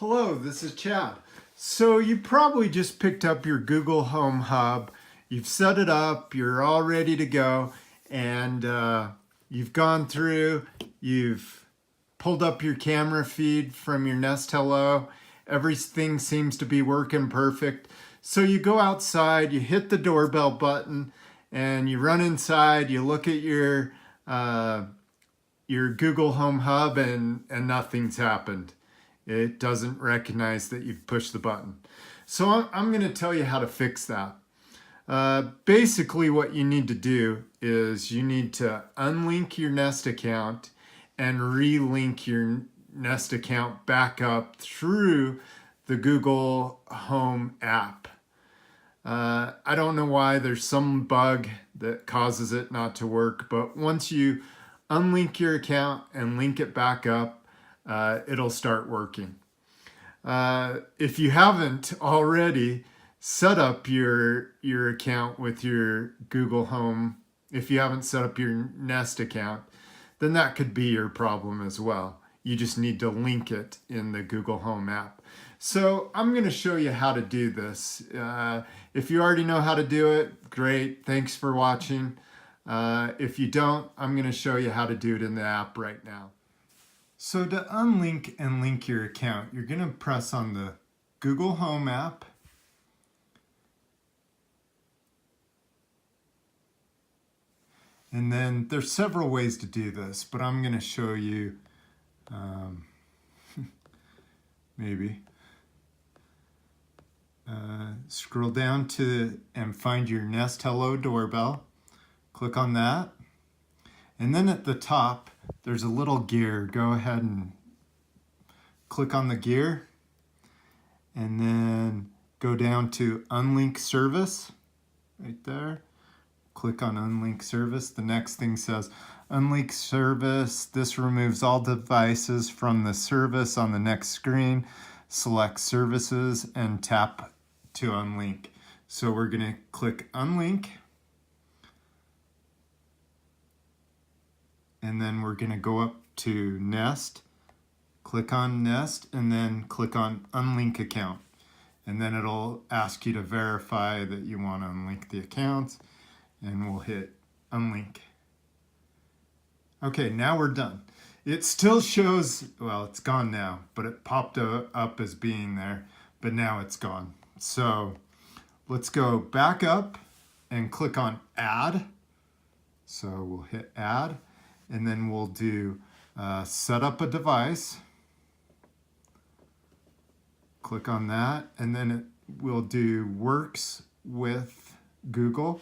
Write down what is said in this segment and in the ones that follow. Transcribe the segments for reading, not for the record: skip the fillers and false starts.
Hello, this is Chad. So you probably just picked up your Google Home Hub. You've set it up, you're all ready to go, and you've gone through, you've pulled up your camera feed from your Nest Hello. Everything seems to be working perfect. So you go outside, you hit the doorbell button, and you run inside, you look at your Google Home Hub, and nothing's happened. It doesn't recognize that you've pushed the button. So I'm going to tell you how to fix that. Basically what you need to do is you need to unlink your Nest account and relink your Nest account back up through the Google Home app. I don't know why, there's some bug that causes it not to work, but once you unlink your account and link it back up, it'll start working. If you haven't already set up your account with your Google Home, if you haven't set up your Nest account, then that could be your problem as well. You just need to link it in the Google Home app. So I'm going to show you how to do this. If you already know how to do it, great. Thanks for watching. If you don't, I'm going to show you how to do it in the app right now. So to unlink and link your account, you're going to press on the Google Home app. And then there's several ways to do this, but I'm going to show you maybe. Scroll down to and find your Nest Hello doorbell. Click on that. And then at the top, there's a little gear. Go ahead and click on the gear. And then go down to Unlink Service, right there. Click on Unlink Service. The next thing says, Unlink Service. This removes all devices from the service on the next screen. Select Services and tap to unlink. So we're going to click Unlink. And then we're going to go up to Nest, click on Nest, and then click on Unlink Account. And then it'll ask you to verify that you want to unlink the accounts, and we'll hit Unlink. Okay, now we're done. It still shows, well, it's gone now, but it popped up as being there, but now it's gone. So let's go back up and click on Add. So we'll hit Add. And then we'll do set up a device. Click on that. And then we'll do works with Google.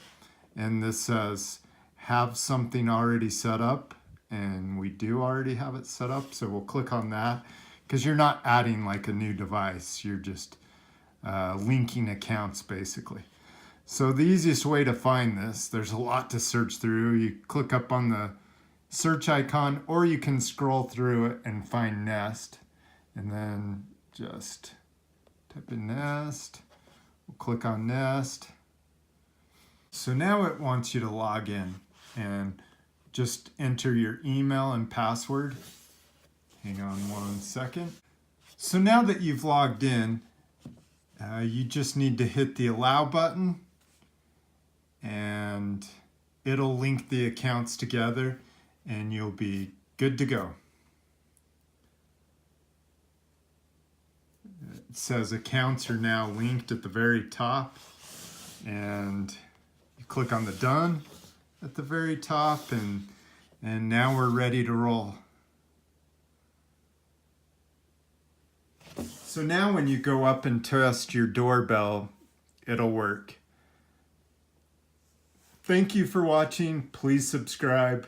And this says have something already set up. And we do already have it set up. So we'll click on that because you're not adding like a new device. You're just linking accounts basically. So the easiest way to find this, there's a lot to search through. You click up on the search icon, or you can scroll through it and find Nest, and then just type in Nest. We'll click on Nest. So now it wants you to log in and just enter your email and password. Hang on one second. So now that you've logged in, you just need to hit the allow button and it'll link the accounts together and you'll be good to go. It says accounts are now linked at the very top, and you click on the done at the very top, and now we're ready to roll. So now when you go up and test your doorbell, it'll work. Thank you for watching. Please subscribe.